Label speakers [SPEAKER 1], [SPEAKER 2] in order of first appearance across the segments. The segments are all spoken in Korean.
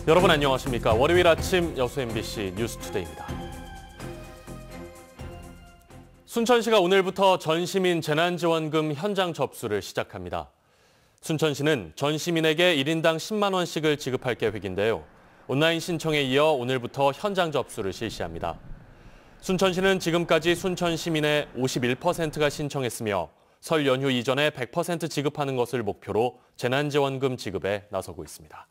[SPEAKER 1] 여러분 안녕하십니까. 월요일 아침 여수 MBC 뉴스투데이입니다. 순천시가 오늘부터 전시민 재난지원금 현장 접수를 시작합니다. 순천시는 전 시민에게 1인당 10만 원씩을 지급할 계획인데요. 온라인 신청에 이어 오늘부터 현장 접수를 실시합니다. 순천시는 지금까지 순천 시민의 51%가 신청했으며 설 연휴 이전에 100% 지급하는 것을 목표로 재난지원금 지급에 나서고 있습니다.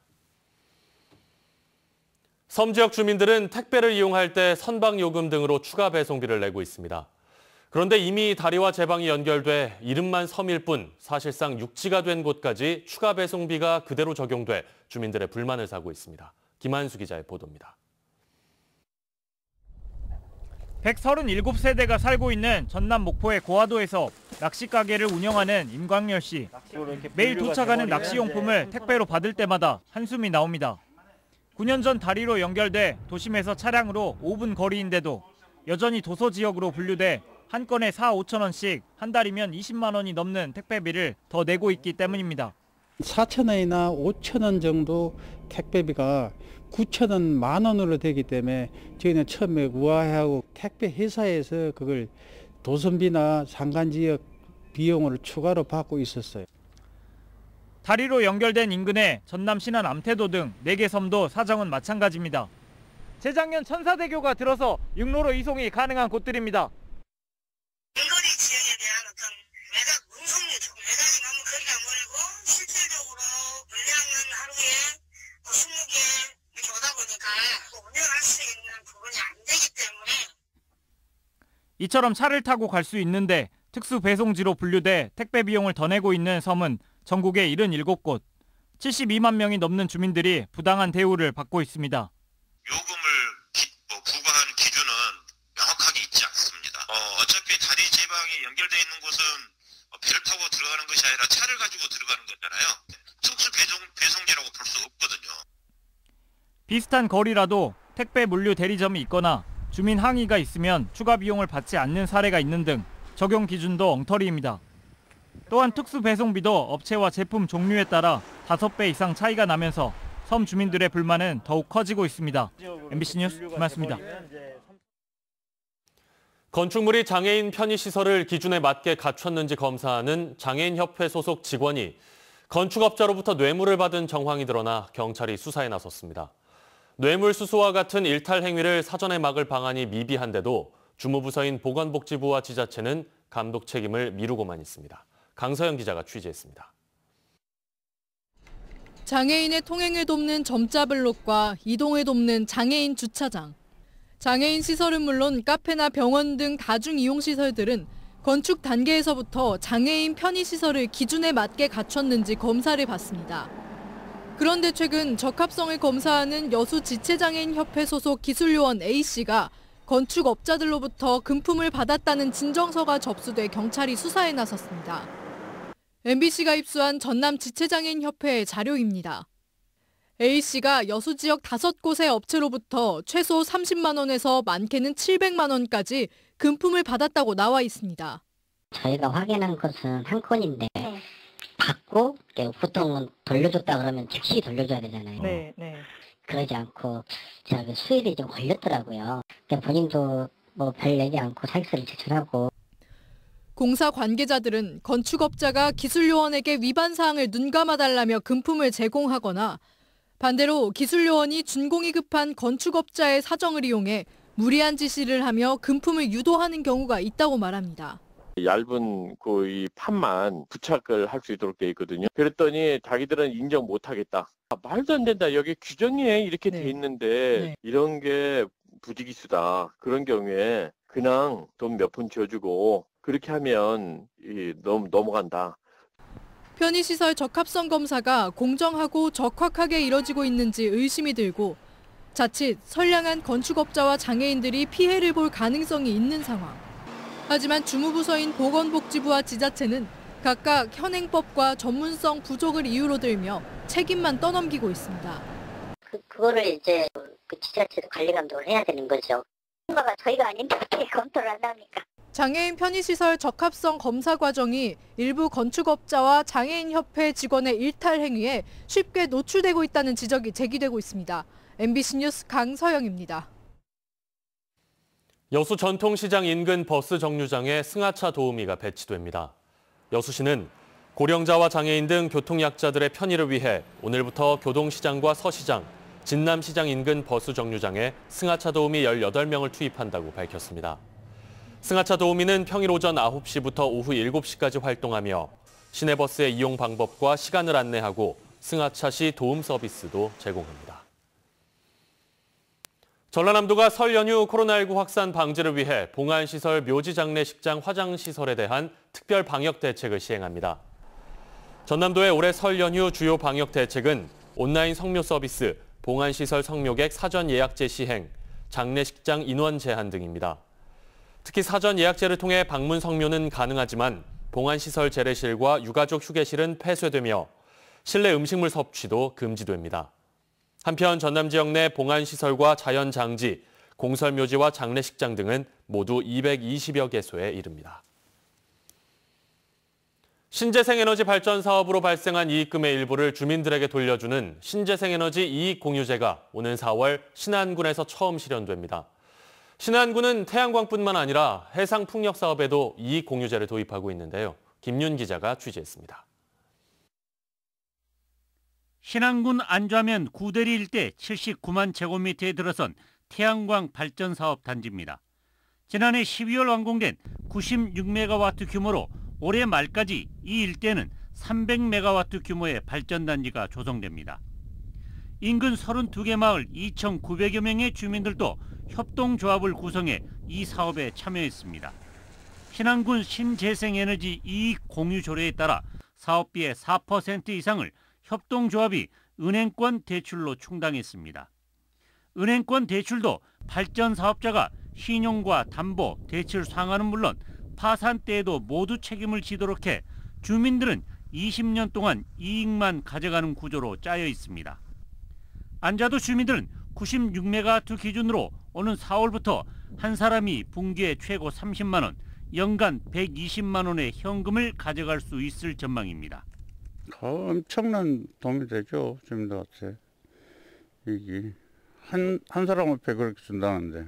[SPEAKER 1] 섬 지역 주민들은 택배를 이용할 때 선박요금 등으로 추가 배송비를 내고 있습니다. 그런데 이미 다리와 제방이 연결돼 이름만 섬일 뿐 사실상 육지가 된 곳까지 추가 배송비가 그대로 적용돼 주민들의 불만을 사고 있습니다. 김한수 기자의 보도입니다.
[SPEAKER 2] 137세대가 살고 있는 전남 목포의 고화도에서 낚시 가게를 운영하는 임광열 씨. 매일 도착하는 낚시용품을 택배로 받을 때마다 한숨이 나옵니다. 9년 전 다리로 연결돼 도심에서 차량으로 5분 거리인데도 여전히 도서 지역으로 분류돼 한 건에 4, 5천 원씩 한 달이면 20만 원이 넘는 택배비를 더 내고 있기 때문입니다.
[SPEAKER 3] 4천 원이나 5천 원 정도 택배비가 9천 원, 만 원으로 되기 때문에 저희는 처음에 우아해하고 택배 회사에서 그걸 도선비나 상간지역 비용을 추가로 받고 있었어요.
[SPEAKER 2] 다리로 연결된 인근의 전남 신안 암태도 등 4개 섬도 사정은 마찬가지입니다. 재작년 천사대교가 들어서 육로로 이송이 가능한 곳들입니다.
[SPEAKER 4] 근거리 지역에 대한 어떤 외곽 운송유죠. 외곽이 너무 거리가 멀고 실질적으로 물량은 하루에 20개 이렇게 오다 보니까 운영할 수 있는 부분이 안 되기 때문에
[SPEAKER 2] 이처럼 차를 타고 갈 수 있는데 특수 배송지로 분류돼 택배 비용을 더 내고 있는 섬은 전국에 77곳, 72만 명이 넘는 주민들이 부당한 대우를 받고 있습니다.
[SPEAKER 5] 요금을 부과하는 기준은 명확하게 있지 않습니다. 어차피 다리 제방이 연결되어 있는 곳은 배를 타고 들어가는 것이 아니라 차를 가지고 들어가는 거잖아요. 특수 배송지라고 볼 수 없거든요.
[SPEAKER 2] 비슷한 거리라도 택배 물류 대리점이 있거나 주민 항의가 있으면 추가 비용을 받지 않는 사례가 있는 등 적용 기준도 엉터리입니다. 또한 특수 배송비도 업체와 제품 종류에 따라 5배 이상 차이가 나면서 섬 주민들의 불만은 더욱 커지고 있습니다. MBC 뉴스 김한수입니다.
[SPEAKER 1] 건축물이 장애인 편의시설을 기준에 맞게 갖췄는지 검사하는 장애인협회 소속 직원이 건축업자로부터 뇌물을 받은 정황이 드러나 경찰이 수사에 나섰습니다. 뇌물 수수와 같은 일탈 행위를 사전에 막을 방안이 미비한데도 주무부서인 보건복지부와 지자체는 감독 책임을 미루고만 있습니다. 강서영 기자가 취재했습니다.
[SPEAKER 6] 장애인의 통행을 돕는 점자 블록과 이동을 돕는 장애인 주차장. 장애인 시설은 물론 카페나 병원 등 다중이용시설들은 건축 단계에서부터 장애인 편의시설을 기준에 맞게 갖췄는지 검사를 받습니다. 그런데 최근 적합성을 검사하는 여수지체장애인협회 소속 기술요원 A씨가 건축업자들로부터 금품을 받았다는 진정서가 접수돼 경찰이 수사에 나섰습니다. MBC가 입수한 전남지체장애인협회의 자료입니다. A씨가 여수 지역 5곳의 업체로부터 최소 30만 원에서 많게는 700만 원까지 금품을 받았다고 나와 있습니다.
[SPEAKER 7] 저희가 확인한 것은 한 건인데 받고 보통은 돌려줬다 그러면 즉시 돌려줘야 되잖아요.
[SPEAKER 6] 네.
[SPEAKER 7] 그러지 않고 제가 수입이 좀 걸렸더라고요. 본인도 별 내지 않고 사익서를 제출하고.
[SPEAKER 6] 공사 관계자들은 건축업자가 기술요원에게 위반 사항을 눈감아달라며 금품을 제공하거나 반대로 기술요원이 준공이 급한 건축업자의 사정을 이용해 무리한 지시를 하며 금품을 유도하는 경우가 있다고 말합니다.
[SPEAKER 8] 얇은 이 판만 부착을 할 수 있도록 돼 있거든요. 그랬더니 자기들은 인정 못 하겠다. 말도 안 된다. 여기 규정에 이렇게 돼 있는데 이런 게 부지기수다. 그런 경우에 그냥 돈 몇 푼 지어주고 그렇게 하면 넘어간다.
[SPEAKER 6] 편의시설 적합성 검사가 공정하고 적확하게 이뤄지고 있는지 의심이 들고 자칫 선량한 건축업자와 장애인들이 피해를 볼 가능성이 있는 상황. 하지만 주무부서인 보건복지부와 지자체는 각각 현행법과 전문성 부족을 이유로 들며 책임만 떠넘기고 있습니다.
[SPEAKER 7] 그거를 이제 지자체도 관리 감독을 해야 되는 거죠. 뭔가가 저희가 아닌데 어떻게 검토를 한답니까?
[SPEAKER 6] 장애인 편의시설 적합성 검사 과정이 일부 건축업자와 장애인협회 직원의 일탈 행위에 쉽게 노출되고 있다는 지적이 제기되고 있습니다. MBC 뉴스 강서영입니다.
[SPEAKER 1] 여수 전통시장 인근 버스 정류장에 승하차 도우미가 배치됩니다. 여수시는 고령자와 장애인 등 교통약자들의 편의를 위해 오늘부터 교동시장과 서시장, 진남시장 인근 버스 정류장에 승하차 도우미 18명을 투입한다고 밝혔습니다. 승하차 도우미는 평일 오전 9시부터 오후 7시까지 활동하며 시내버스의 이용 방법과 시간을 안내하고 승하차 시 도움 서비스도 제공합니다. 전라남도가 설 연휴 코로나19 확산 방지를 위해 봉안시설, 묘지장례식장, 화장시설에 대한 특별 방역 대책을 시행합니다. 전남도의 올해 설 연휴 주요 방역 대책은 온라인 성묘 서비스, 봉안시설 성묘객 사전 예약제 시행, 장례식장 인원 제한 등입니다. 특히 사전 예약제를 통해 방문 성묘는 가능하지만 봉안시설 재래실과 유가족 휴게실은 폐쇄되며 실내 음식물 섭취도 금지됩니다. 한편 전남 지역 내 봉안시설과 자연장지, 공설묘지와 장례식장 등은 모두 220여 개소에 이릅니다. 신재생에너지 발전 사업으로 발생한 이익금의 일부를 주민들에게 돌려주는 신재생에너지 이익공유제가 오는 4월 신안군에서 처음 실현됩니다. 신안군은 태양광뿐만 아니라 해상풍력 사업에도 이익공유제를 도입하고 있는데요. 김윤 기자가 취재했습니다.
[SPEAKER 9] 신안군 안좌면 구대리 일대 79만 제곱미터에 들어선 태양광 발전 사업 단지입니다. 지난해 12월 완공된 96메가와트 규모로 올해 말까지 이 일대는 300메가와트 규모의 발전단지가 조성됩니다. 인근 32개 마을 2,900여 명의 주민들도 협동조합을 구성해 이 사업에 참여했습니다. 신안군 신재생에너지 이익공유조례에 따라 사업비의 4% 이상을 협동조합이 은행권 대출로 충당했습니다. 은행권 대출도 발전 사업자가 신용과 담보, 대출 상환은 물론 파산 때에도 모두 책임을 지도록 해 주민들은 20년 동안 이익만 가져가는 구조로 짜여 있습니다. 안자도 주민들은 96메가와트 기준으로 오는 4월부터 한 사람이 분기에 최고 30만 원, 연간 120만 원의 현금을 가져갈 수 있을 전망입니다.
[SPEAKER 10] 엄청난 도움이 되죠, 주민들한테. 이게 한 사람 앞에 그렇게 준다는데.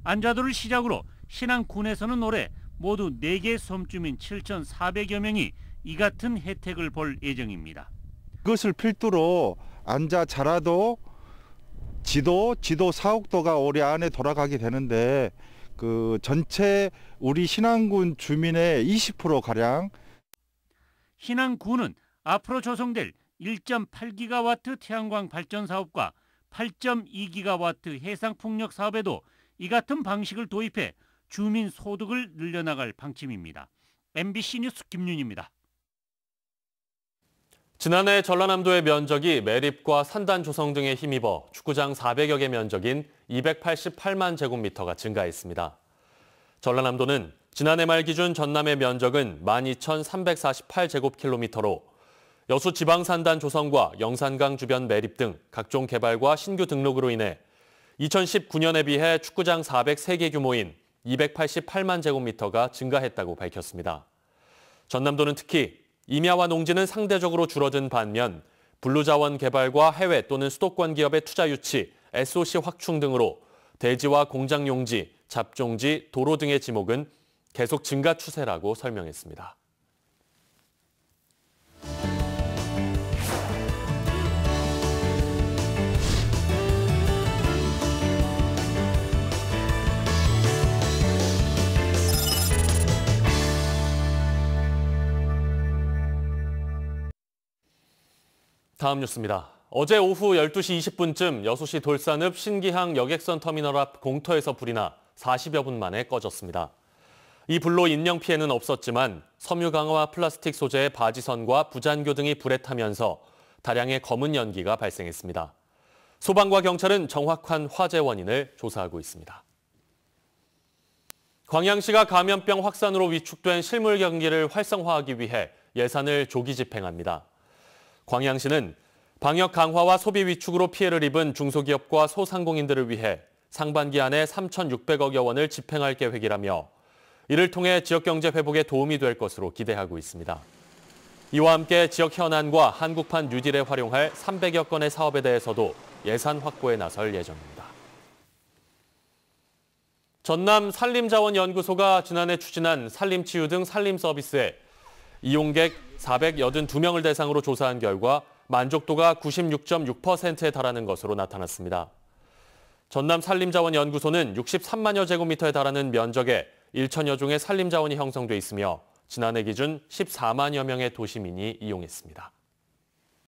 [SPEAKER 9] 안자도를 시작으로 신안군에서는 올해 모두 4개 섬주민 7,400여 명이 이 같은 혜택을 볼 예정입니다.
[SPEAKER 11] 이것을 필두로 안자 자라도 지도 사옥도가 올해 안에 돌아가게 되는데 그 전체 우리 신안군 주민의 20%가량.
[SPEAKER 9] 신안군은 앞으로 조성될 1.8기가와트 태양광 발전 사업과 8.2기가와트 해상풍력 사업에도 이 같은 방식을 도입해 주민 소득을 늘려나갈 방침입니다. MBC 뉴스 김윤입니다.
[SPEAKER 1] 지난해 전라남도의 면적이 매립과 산단 조성 등에 힘입어 축구장 400여 개 면적인 288만 제곱미터가 증가했습니다. 전라남도는 지난해 말 기준 전남의 면적은 12,348제곱킬로미터로 여수 지방산단 조성과 영산강 주변 매립 등 각종 개발과 신규 등록으로 인해 2019년에 비해 축구장 403개 규모인 288만 제곱미터가 증가했다고 밝혔습니다. 전남도는 특히 임야와 농지는 상대적으로 줄어든 반면 분루자원 개발과 해외 또는 수도권 기업의 투자 유치, SOC 확충 등으로 대지와 공장 용지, 잡종지, 도로 등의 지목은 계속 증가 추세라고 설명했습니다. 다음 뉴스입니다. 어제 오후 12시 20분쯤 여수시 돌산읍 신기항 여객선 터미널 앞 공터에서 불이 나 40여 분 만에 꺼졌습니다. 이 불로 인명피해는 없었지만 섬유 강화 플라스틱 소재의 바지선과 부잔교 등이 불에 타면서 다량의 검은 연기가 발생했습니다. 소방과 경찰은 정확한 화재 원인을 조사하고 있습니다. 광양시가 감염병 확산으로 위축된 실물 경기를 활성화하기 위해 예산을 조기 집행합니다. 광양시는 방역 강화와 소비 위축으로 피해를 입은 중소기업과 소상공인들을 위해 상반기 안에 3,600억여 원을 집행할 계획이라며 이를 통해 지역 경제 회복에 도움이 될 것으로 기대하고 있습니다. 이와 함께 지역 현안과 한국판 뉴딜에 활용할 300여 건의 사업에 대해서도 예산 확보에 나설 예정입니다. 전남 산림자원연구소가 지난해 추진한 산림치유 등 산림 서비스에 이용객 482명을 대상으로 조사한 결과 만족도가 96.6%에 달하는 것으로 나타났습니다. 전남 산림자원연구소는 63만여 제곱미터에 달하는 면적에 1천여 종의 산림자원이 형성돼 있으며 지난해 기준 14만여 명의 도시민이 이용했습니다.